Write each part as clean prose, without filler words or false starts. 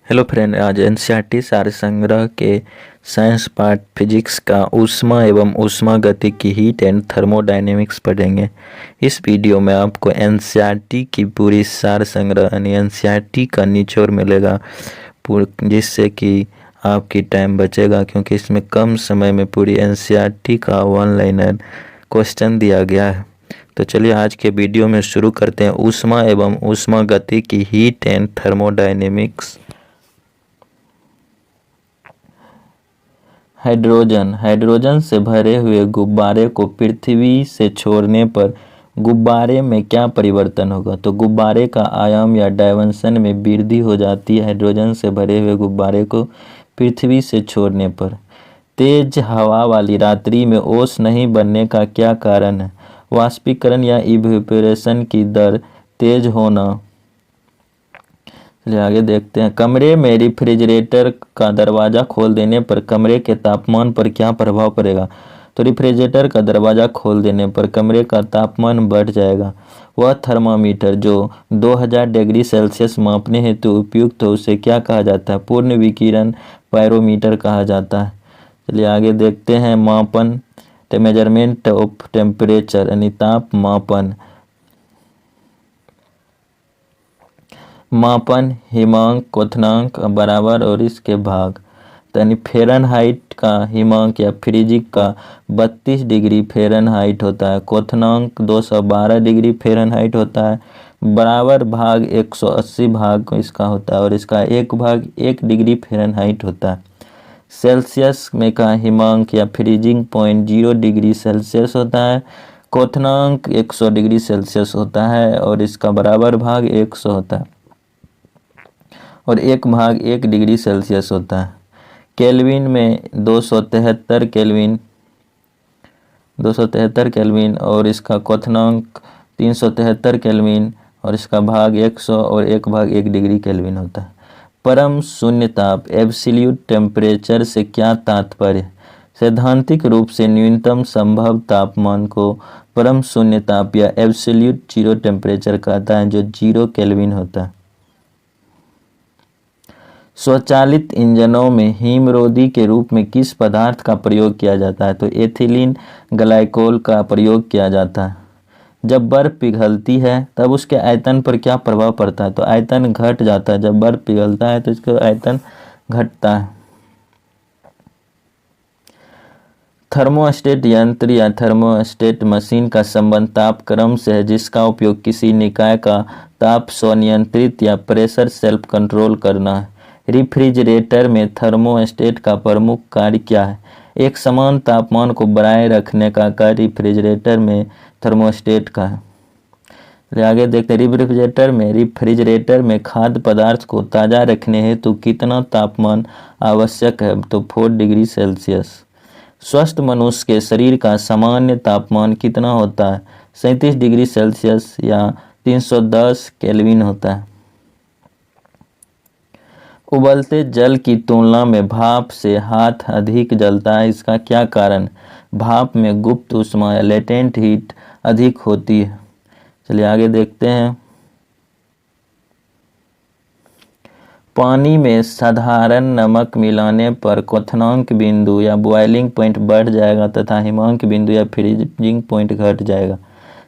Hello friend, आज NCERT सार संग्रह के साइंस पार्ट फिजिक्स का ऊष्मा एवं ऊष्मागतिकी हीट एंड थर्मोडायनेमिक्स पढ़ेंगे। इस वीडियो में आपको एनसीईआरटी की पूरी सार संग्रह यानी एनसीईआरटी का निचोड़ मिलेगा, जिससे कि आपकी टाइम बचेगा, क्योंकि इसमें कम समय में पूरी एनसीईआरटी का वन लाइनर क्वेश्चन दिया गया है। तो चलिए आज के वीडियो में शुरू करते हैं। ऊष्मा एवं ऊष्मागतिकी हीट एंड थर्मोडायनेमिक्स। हाइड्रोजन से भरे हुए गुब्बारे को पृथ्वी से छोड़ने पर गुब्बारे में क्या परिवर्तन होगा? तो गुब्बारे का आयाम या डायमेंशन में वृद्धि हो जाती है हाइड्रोजन से भरे हुए गुब्बारे को पृथ्वी से छोड़ने पर। तेज हवा वाली रात्रि में ओस नहीं बनने का क्या कारण है? वाष्पीकरण या इवेपोरेशन की दर तेज होना। चलिए आगे देखते हैं। कमरे में रेफ्रिजरेटर का दरवाज़ा खोल देने पर कमरे के तापमान पर क्या प्रभाव पड़ेगा? तो रेफ्रिजरेटर का दरवाज़ा खोल देने पर कमरे का तापमान बढ़ जाएगा। वह थर्मामीटर जो 2000 डिग्री सेल्सियस मापने हेतु उपयुक्त हो उसे क्या कहा जाता है? पूर्ण विकिरण पायरोमीटर कहा जाता है। चलिए आगे देखते हैं। मापन, मेजरमेंट ऑफ टेम्परेचर यानी ताप मापन। मापन हिमांक, क्वथनांक बराबर और इसके भाग। यानी फ़ारेनहाइट का हिमांक या फ्रीजिंग का 32 डिग्री फ़ारेनहाइट होता है। क्वथनांक 212 डिग्री फ़ारेनहाइट होता है। बराबर भाग 180 भाग इसका होता है और इसका एक भाग 1 डिग्री फ़ारेनहाइट होता है। सेल्सियस में का हिमांक या फ्रीजिंग पॉइंट 0 डिग्री सेल्सियस होता है। क्वथनांक 100 डिग्री सेल्सियस होता है और इसका बराबर भाग 100 होता है और एक भाग 1 डिग्री सेल्सियस होता है। केल्विन में 273 केल्विन और इसका क्वथनांक 373 केल्विन और इसका भाग 100 और एक भाग 1 डिग्री केल्विन होता है। परम शून्य ताप एब्सोल्यूट टेम्परेचर से क्या तात्पर्य? सैद्धांतिक रूप से न्यूनतम संभव तापमान को परम शून्य ताप या एब्सोल्यूट जीरो टेम्परेचर कहता है, जो 0 केल्विन होता है। स्वचालित इंजनों में हिमरोधी के रूप में किस पदार्थ का प्रयोग किया जाता है? तो एथिलीन ग्लाइकोल का प्रयोग किया जाता है। जब बर्फ पिघलती है तब उसके आयतन पर क्या प्रभाव पड़ता है? तो आयतन घट जाता है। जब बर्फ पिघलता है तो इसका आयतन घटता है। थर्मोस्टेट यंत्र या थर्मोस्टेट मशीन का संबंध तापक्रम से है, जिसका उपयोग किसी निकाय का ताप स्वनियंत्रित या प्रेशर सेल्फ कंट्रोल करना है। रेफ्रिजरेटर में थर्मोस्टेट का प्रमुख कार्य क्या है? एक समान तापमान को बनाए रखने का कार्य रेफ्रिजरेटर में थर्मोस्टेट का है। आगे देखते हैं। रेफ्रिजरेटर में खाद्य पदार्थ को ताज़ा रखने हेतु कितना तापमान आवश्यक है? तो 4 डिग्री सेल्सियस। स्वस्थ मनुष्य के शरीर का सामान्य तापमान कितना होता है? 37 डिग्री सेल्सियस या 310 केल्विन होता है। उबलते जल की तुलना में भाप से हाथ अधिक जलता है, इसका क्या कारण? भाप में गुप्त ऊष्मा या लेटेंट हीट अधिक होती है। चलिए आगे देखते हैं। पानी में साधारण नमक मिलाने पर क्वथनांक बिंदु या बॉइलिंग पॉइंट बढ़ जाएगा तथा हिमांक बिंदु या फ्रीजिंग पॉइंट घट जाएगा।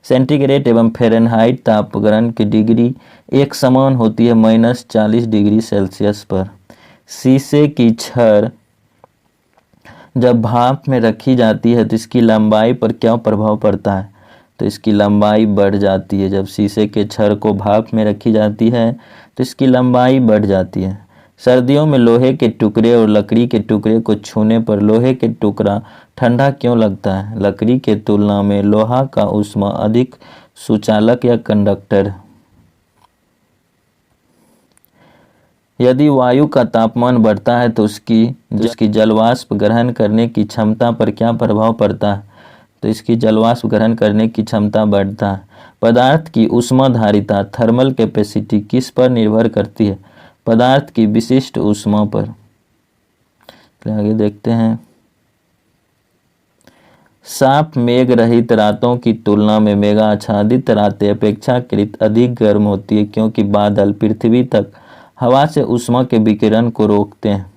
सेंटीग्रेड एवं फ़ारेनहाइट तापक्रम की डिग्री एक समान होती है -40 डिग्री सेल्सियस पर। शीशे की छड़ जब भाप में रखी जाती है तो इसकी लंबाई पर क्या प्रभाव पड़ता है? तो इसकी लंबाई बढ़ जाती है। जब शीशे के छड़ को भाप में रखी जाती है तो इसकी लंबाई बढ़ जाती है। सर्दियों में लोहे के टुकड़े और लकड़ी के टुकड़े को छूने पर लोहे के टुकड़ा ठंडा क्यों लगता है? लकड़ी के तुलना में लोहा का ऊष्मा अधिक सुचालक या कंडक्टर है। यदि वायु का तापमान बढ़ता है तो उसकी जलवाष्प ग्रहण करने की क्षमता पर क्या प्रभाव पड़ता है? तो इसकी जलवाष्प ग्रहण करने की क्षमता बढ़ता है। पदार्थ की ऊष्माधारिता थर्मल कैपेसिटी किस पर निर्भर करती है? पदार्थ की विशिष्ट ऊष्मा पर। तो आगे देखते हैं। साफ मेघ रहित रातों की तुलना में मेघाच्छादित रातें अपेक्षाकृत अधिक गर्म होती है, क्योंकि बादल पृथ्वी तक हवा से ऊष्मा के विकिरण को रोकते हैं।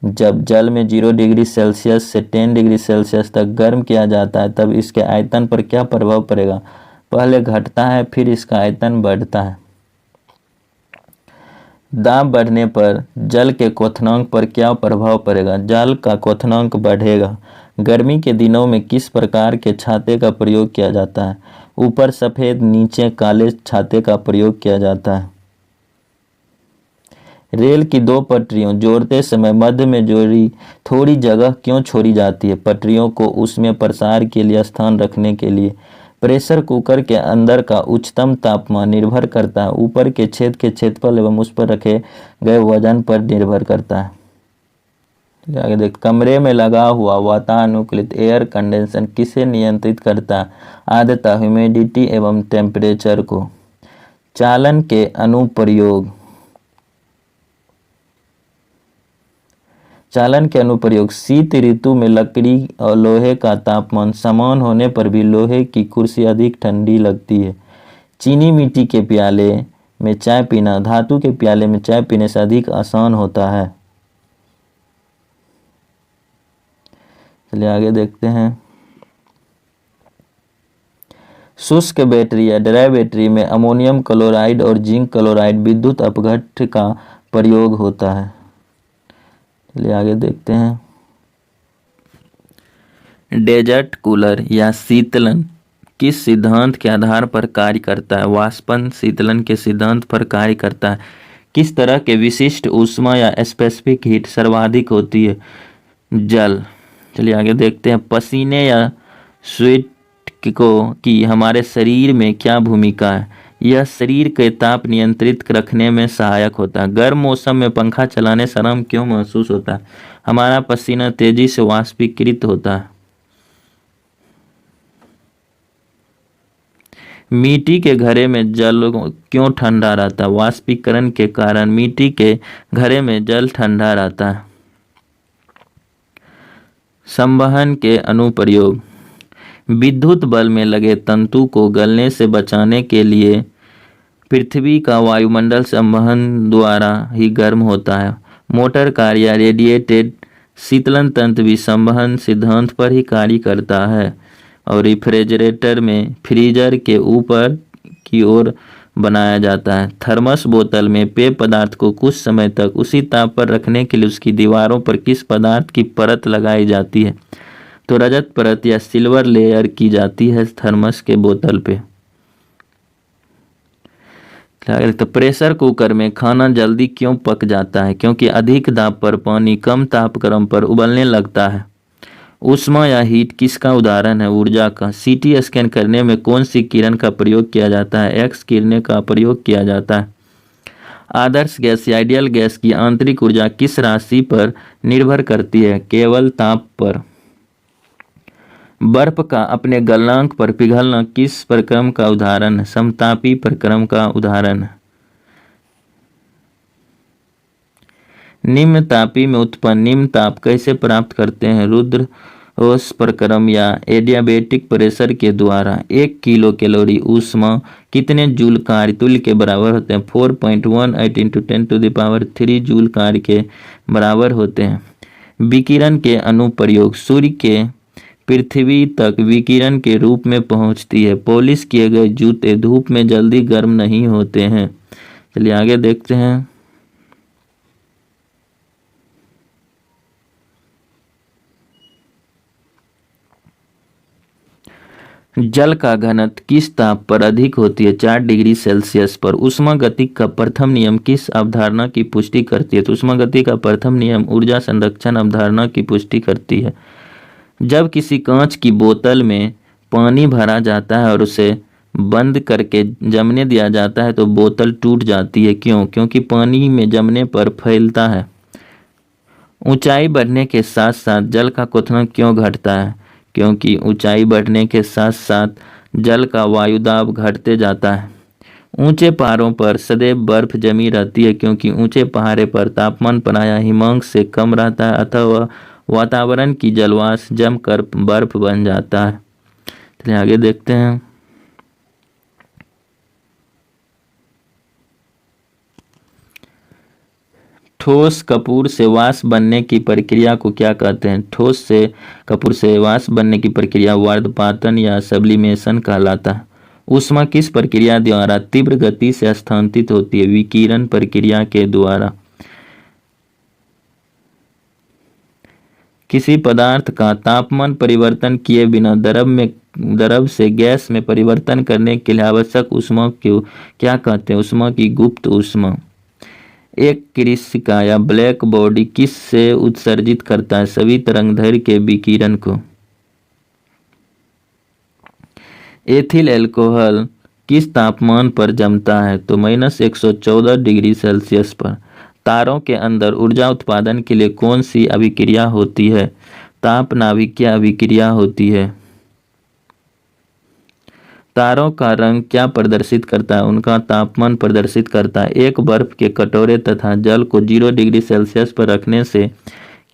जब जल में 0 डिग्री सेल्सियस से 10 डिग्री सेल्सियस तक गर्म किया जाता है तब इसके आयतन पर क्या प्रभाव पड़ेगा? पहले घटता है फिर इसका आयतन बढ़ता है। दाब बढ़ने पर जल के क्वथनांक पर क्या प्रभाव पड़ेगा? जल का क्वथनांक बढ़ेगा। गर्मी के दिनों में किस प्रकार के छाते का प्रयोग किया जाता है? ऊपर सफ़ेद नीचे काले छाते का प्रयोग किया जाता है। रेल की 2 पटरियों जोड़ते समय मध्य में जोड़ी थोड़ी जगह क्यों छोड़ी जाती है? पटरियों को उसमें प्रसार के लिए स्थान रखने के लिए। प्रेशर कुकर के अंदर का उच्चतम तापमान निर्भर करता है ऊपर के छेद के क्षेत्रफल एवं उस पर रखे गए वजन पर निर्भर करता है। आगे देख, कमरे में लगा हुआ वातानुकूलित एयर कंडीशन किसे नियंत्रित करता है? आर्द्रता, ह्यूमिडिटी एवं टेम्परेचर को। चालन के अनुप्रयोग। चालन के अनुप्रयोग। शीत ऋतु में लकड़ी और लोहे का तापमान समान होने पर भी लोहे की कुर्सी अधिक ठंडी लगती है। चीनी मिट्टी के प्याले में चाय पीना धातु के प्याले में चाय पीने से अधिक आसान होता है। चलिए आगे देखते हैं। शुष्क बैटरी या ड्राई बैटरी में अमोनियम क्लोराइड और जिंक क्लोराइड विद्युत अपघट्य का प्रयोग होता है। चलिए आगे देखते हैं। डेजर्ट कूलर या शीतलन किस सिद्धांत के आधार पर कार्य करता है? वाष्पन शीतलन के सिद्धांत पर कार्य करता है। किस तरह के विशिष्ट ऊष्मा या स्पेसिफिक हीट सर्वाधिक होती है? जल। चलिए आगे देखते हैं। पसीने या स्वेट की हमारे शरीर में क्या भूमिका है? यह शरीर के ताप नियंत्रित रखने में सहायक होता है। गर्म मौसम में पंखा चलाने से आराम क्यों महसूस होता है? हमारा पसीना तेजी से वाष्पीकृत होता है। मिट्टी के घड़े में जल क्यों ठंडा रहता है? वाष्पीकरण के कारण मिट्टी के घड़े में जल ठंडा रहता है। संवहन के अनुप्रयोग। विद्युत बल में लगे तंतु को गलने से बचाने के लिए पृथ्वी का वायुमंडल संवहन द्वारा ही गर्म होता है। मोटर कार या रेडिएटेड शीतलन तंत्र भी संवहन सिद्धांत पर ही कार्य करता है। और रेफ्रिजरेटर में फ्रीजर के ऊपर की ओर बनाया जाता है। थर्मस बोतल में पेय पदार्थ को कुछ समय तक उसी ताप पर रखने के लिए उसकी दीवारों पर किस पदार्थ की परत लगाई जाती है? तो रजत परत या सिल्वर लेयर की जाती है थर्मस के बोतल पे। तो प्रेशर कुकर में खाना जल्दी क्यों पक जाता है? क्योंकि अधिक दाब पर पानी कम तापक्रम पर उबलने लगता है। ऊष्मा या हीट किसका उदाहरण है? ऊर्जा का। सीटी स्कैन करने में कौन सी किरण का प्रयोग किया जाता है? एक्स किरणें का प्रयोग किया जाता है। आदर्श गैस या आइडियल गैस की आंतरिक ऊर्जा किस राशि पर निर्भर करती है? केवल ताप पर। बर्फ का अपने गलनांक पर पिघलना किस प्रक्रम का उदाहरण है? समतापी प्रक्रम का उदाहरण है। निम्न तापी में उत्पन्न निम्न ताप कैसे प्राप्त करते हैं? रुद्ररोष प्रक्रम या एडियाबेटिक प्रेशर के द्वारा। 1 किलो कैलोरी ऊष्मा कितने जूल कार्य तुल्य के बराबर होते हैं? 4.18 × 10⁻³ जूल कार्य के बराबर होते हैं। विकिरण के अनुप्रयोग। सूर्य के पृथ्वी तक विकिरण के रूप में पहुंचती है। पॉलिश किए गए जूते धूप में जल्दी गर्म नहीं होते हैं। चलिए आगे देखते हैं। जल का घनत्व किस ताप पर अधिक होती है? 4 डिग्री सेल्सियस पर। ऊष्मागतिकी का प्रथम नियम किस अवधारणा की पुष्टि करती है? तो ऊष्मागतिकी का प्रथम नियम ऊर्जा संरक्षण अवधारणा की पुष्टि करती है। जब किसी कांच की बोतल में पानी भरा जाता है और उसे बंद करके जमने दिया जाता है तो बोतल टूट जाती है। क्यों? क्योंकि पानी में जमने पर फैलता है। ऊंचाई बढ़ने के साथ साथ जल का क्वथनांक क्यों घटता है? क्योंकि ऊंचाई बढ़ने के साथ साथ जल का वायुदाब घटते जाता है। ऊंचे पहाड़ों पर सदैव बर्फ जमी रहती है क्योंकि ऊंचे पहाड़े पर तापमान प्रायः हिमांक से कम रहता है अथवा वातावरण की जलवाष्प जमकर बर्फ बन जाता है। चलिए आगे देखते हैं। ठोस कपूर से वाष्प बनने की प्रक्रिया को क्या कहते हैं? ठोस से कपूर से वाष्प बनने की प्रक्रिया वार्धपातन या सब्लिमेशन कहलाता है। ऊष्मा किस प्रक्रिया द्वारा तीव्र गति से स्थानांतरित होती है? विकिरण प्रक्रिया के द्वारा। किसी पदार्थ का तापमान परिवर्तन किए बिना द्रव से गैस में परिवर्तन करने के लिए आवश्यक ऊष्मा को क्या कहते हैं? ऊष्मा की गुप्त ऊष्मा। एक कृषिका या ब्लैक बॉडी किस से उत्सर्जित करता है? सभी तरंगदैर्घ्य के विकिरण को। एथिल अल्कोहल किस तापमान पर जमता है? तो -114 डिग्री सेल्सियस पर। तारों के अंदर ऊर्जा उत्पादन के लिए कौन सी अभिक्रिया होती है? ताप नाभिकीय अभिक्रिया होती है। तारों का रंग क्या प्रदर्शित करता है? उनका तापमान प्रदर्शित करता है। एक बर्फ के कटोरे तथा जल को 0 डिग्री सेल्सियस पर रखने से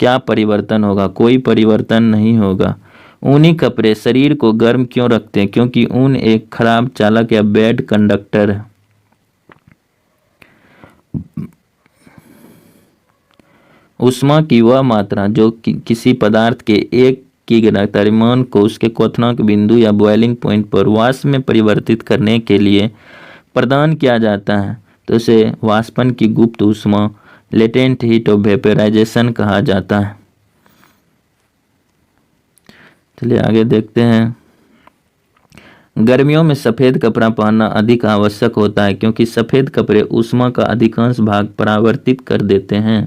क्या परिवर्तन होगा? कोई परिवर्तन नहीं होगा। ऊनी कपड़े शरीर को गर्म क्यों रखते हैं? क्योंकि ऊन एक खराब चालक या बैड कंडक्टर है। ऊष्मा की वह मात्रा जो किसी पदार्थ के एक की द्रव्यमान को उसके क्वथनांक बिंदु या बॉइलिंग पॉइंट पर वाष्प में परिवर्तित करने के लिए प्रदान किया जाता है, तो उसे वाष्पन की गुप्त ऊष्मा लेटेंट हीट ऑफ वेपोराइजेशन कहा जाता है। चलिए आगे देखते हैं। गर्मियों में सफ़ेद कपड़ा पहनना अधिक आवश्यक होता है क्योंकि सफ़ेद कपड़े ऊष्मा का अधिकांश भाग परावर्तित कर देते हैं।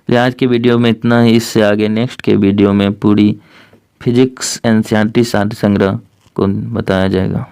आज की वीडियो में इतना ही। इससे आगे नेक्स्ट के वीडियो में पूरी फिजिक्स एनसीईआरटी साध्य संग्रह को बताया जाएगा।